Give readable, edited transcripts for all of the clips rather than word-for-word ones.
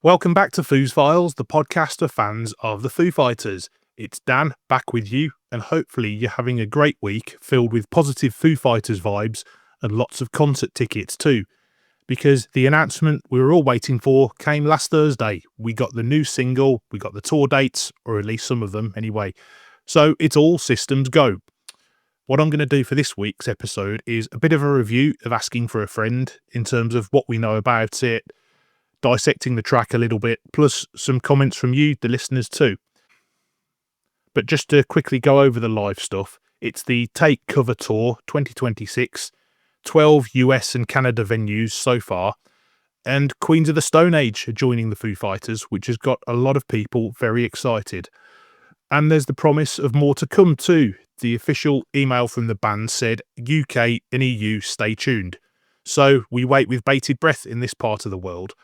Welcome back to Foo's Files, the podcast for fans of the Foo Fighters. It's Dan back with you, and hopefully you're having a great week filled with positive Foo Fighters vibes and lots of concert tickets too. Because the announcement we were all waiting for came last Thursday. We got the new single, we got the tour dates, or at least some of them anyway. So it's all systems go. What I'm going to do for this week's episode is a bit of a review of Asking for a Friend in terms of what we know about it, dissecting the track a little bit, plus some comments from you, the listeners too. But just to quickly go over the live stuff, it's the Take Cover Tour 2026, 12 US and Canada venues so far, and Queens of the Stone Age are joining the Foo Fighters, which has got a lot of people very excited. And there's the promise of more to come too. The official email from the band said, UK and EU stay tuned. So we wait with bated breath in this part of the world.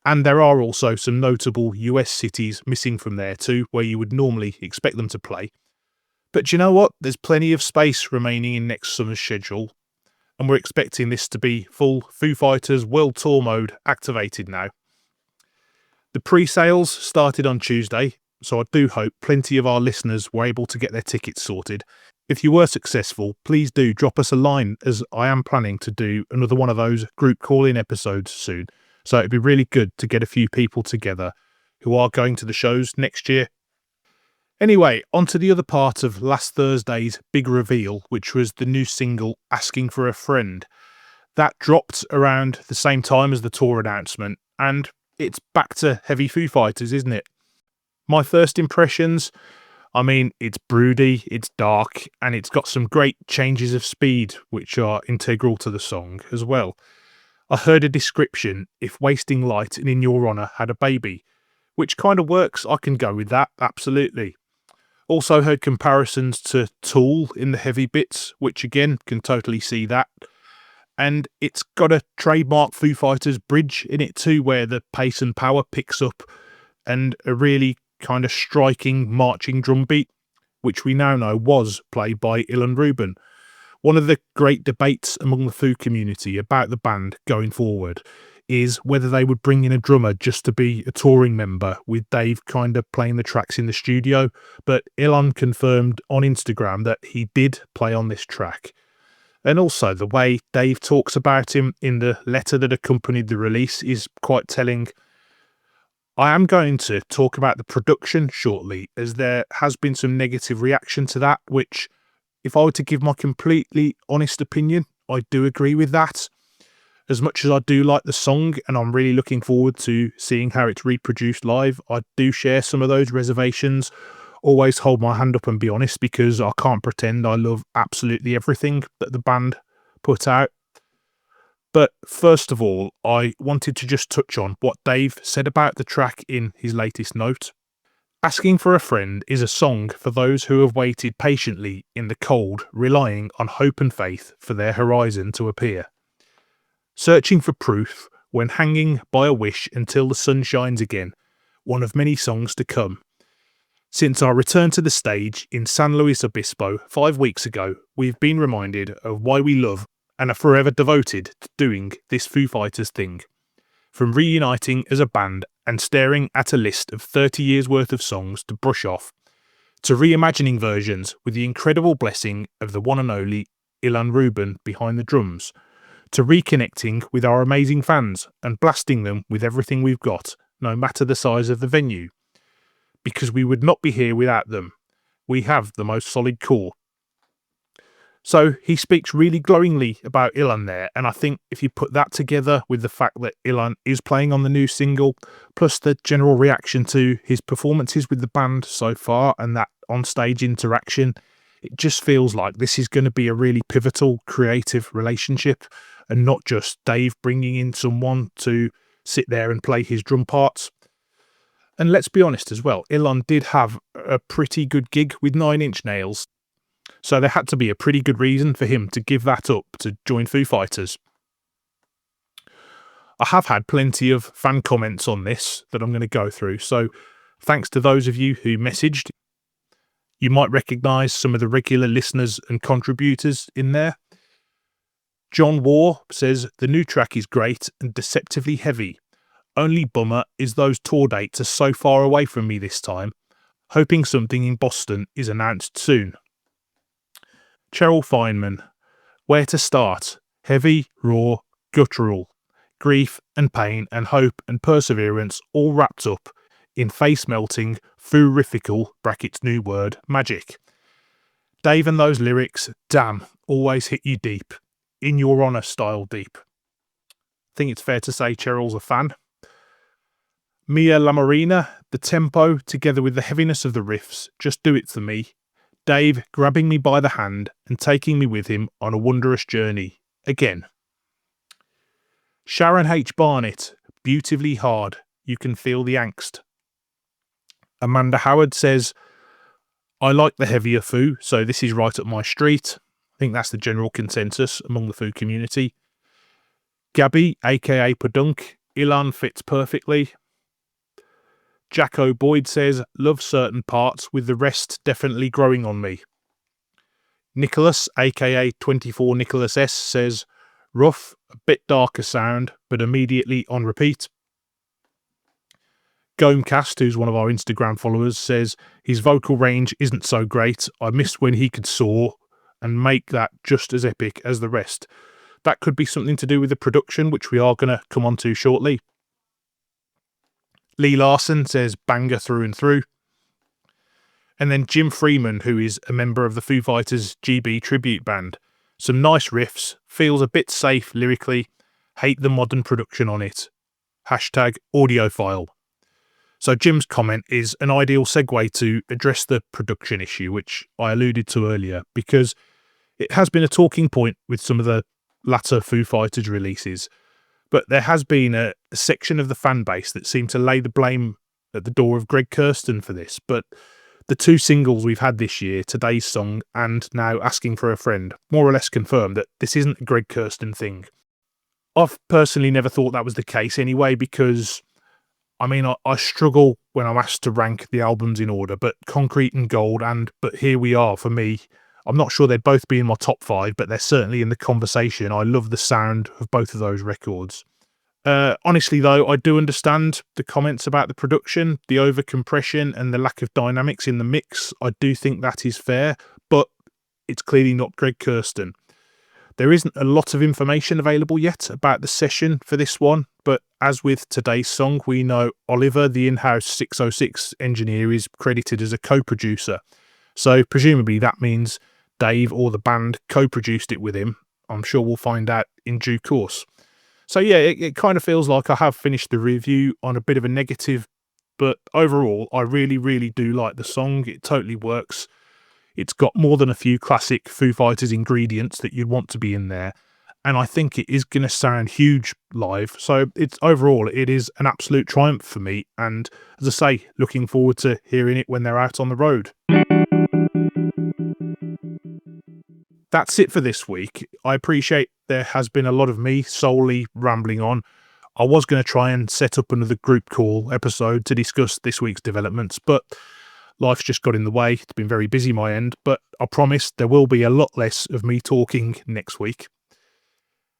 And there are also some notable US cities missing from there too, where you would normally expect them to play. But you know what? There's plenty of space remaining in next summer's schedule, and we're expecting this to be full Foo Fighters World Tour mode activated now. The pre-sales started on Tuesday, so I do hope plenty of our listeners were able to get their tickets sorted. If you were successful, please do drop us a line, as I am planning to do another one of those group call-in episodes soon. So it'd be really good to get a few people together who are going to the shows next year. Anyway, on to the other part of last Thursday's big reveal, which was the new single Asking for a Friend. That dropped around the same time as the tour announcement, and it's back to heavy Foo Fighters, isn't it? My first impressions, it's broody, it's dark, and it's got some great changes of speed, which are integral to the song as well. I heard a description, if Wasting Light and In Your Honour had a baby, which kind of works. I can go with that, absolutely. Also heard comparisons to Tool in the heavy bits, which again, can totally see that. And it's got a trademark Foo Fighters bridge in it too, where the pace and power picks up, and a really kind of striking marching drum beat, which we now know was played by Ilan Rubin. One of the great debates among the Foo community about the band going forward is whether they would bring in a drummer just to be a touring member, with Dave kind of playing the tracks in the studio. But Ilan confirmed on Instagram that he did play on this track. And also the way Dave talks about him in the letter that accompanied the release is quite telling. I am going to talk about the production shortly, as there has been some negative reaction to that, which, if I were to give my completely honest opinion, I do agree with that. As much as I do like the song, and I'm really looking forward to seeing how it's reproduced live, I do share some of those reservations. Always hold my hand up and be honest, because I can't pretend I love absolutely everything that the band put out. But first of all, I wanted to just touch on what Dave said about the track in his latest note. Asking for a Friend is a song for those who have waited patiently in the cold, relying on hope and faith for their horizon to appear. Searching for proof when hanging by a wish until the sun shines again, one of many songs to come. Since our return to the stage in San Luis Obispo 5 weeks ago, we've been reminded of why we love and are forever devoted to doing this Foo Fighters thing. From reuniting as a band and staring at a list of 30 years worth of songs to brush off, to reimagining versions with the incredible blessing of the one and only Ilan Rubin behind the drums, to reconnecting with our amazing fans and blasting them with everything we've got, no matter the size of the venue. Because we would not be here without them. We have the most solid core. So he speaks really glowingly about Ilan there, and I think if you put that together with the fact that Ilan is playing on the new single, plus the general reaction to his performances with the band so far and that on-stage interaction, it just feels like this is going to be a really pivotal creative relationship, and not just Dave bringing in someone to sit there and play his drum parts. And let's be honest as well, Ilan did have a pretty good gig with 9 Inch Nails. So there had to be a pretty good reason for him to give that up to join Foo Fighters. I have had plenty of fan comments on this that I'm going to go through, so thanks to those of you who messaged. You might recognise some of the regular listeners and contributors in there. John War says, the new track is great and deceptively heavy. Only bummer is those tour dates are so far away from me this time. Hoping something in Boston is announced soon. Cheryl Feynman. Where to start? Heavy, raw, guttural. Grief and pain and hope and perseverance all wrapped up in face-melting, foorifical (new word) magic. Dave and those lyrics, damn, always hit you deep. In your honour style deep. I think it's fair to say Cheryl's a fan. Mia Lamarina, the tempo, together with the heaviness of the riffs, just do it for me. Dave grabbing me by the hand and taking me with him on a wondrous journey. Again. Sharon H. Barnett, beautifully hard. You can feel the angst. Amanda Howard says, I like the heavier Foo, so this is right up my street. I think that's the general consensus among the Foo community. Gabby, aka Padunk, Ilan fits perfectly. Jacko Boyd says, love certain parts with the rest definitely growing on me. Nicholas, aka 24 Nicholas S, says, rough, a bit darker sound, but immediately on repeat. Gomecast, who's one of our Instagram followers, says, his vocal range isn't so great. I missed when he could soar and make that just as epic as the rest. That could be something to do with the production, which we are going to come on to shortly. Lee Larson says banger through and through. And then Jim Freeman, who is a member of the Foo Fighters GB tribute band. Some nice riffs, feels a bit safe lyrically, hate the modern production on it. Hashtag audiophile. So Jim's comment is an ideal segue to address the production issue, which I alluded to earlier, because it has been a talking point with some of the latter Foo Fighters releases. But there has been a section of the fan base that seem to lay the blame at the door of Greg Kurstin for this. But the two singles we've had this year, Today's Song and now Asking for a Friend, more or less confirm that this isn't a Greg Kurstin thing. I've personally never thought that was the case anyway, because, I mean, I struggle when I'm asked to rank the albums in order, but Concrete and Gold and But Here We Are, for me, I'm not sure they'd both be in my top 5, but they're certainly in the conversation. I love the sound of both of those records. Honestly, though, I do understand the comments about the production, the overcompression and the lack of dynamics in the mix. I do think that is fair, but it's clearly not Greg Kurstin. There isn't a lot of information available yet about the session for this one, but as with Today's Song, we know Oliver, the in-house 606 engineer, is credited as a co-producer. So presumably that means Dave or the band co-produced it with him. I'm sure we'll find out in due course. So yeah, it kind of feels like I have finished the review on a bit of a negative, but overall, I really, really do like the song. It totally works. It's got more than a few classic Foo Fighters ingredients that you'd want to be in there, and I think it is going to sound huge live. So overall, it is an absolute triumph for me, and as I say, looking forward to hearing it when they're out on the road. That's it for this week. I appreciate there has been a lot of me solely rambling on. I was going to try and set up another group call episode to discuss this week's developments, but life's just got in the way. It's been very busy my end, but I promise there will be a lot less of me talking next week.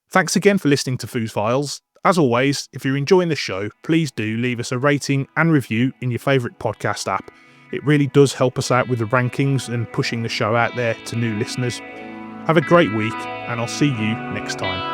Thanks again for listening to Foo's Files. As always, if you're enjoying the show, please do leave us a rating and review in your favourite podcast app. It really does help us out with the rankings and pushing the show out there to new listeners. Have a great week, and I'll see you next time.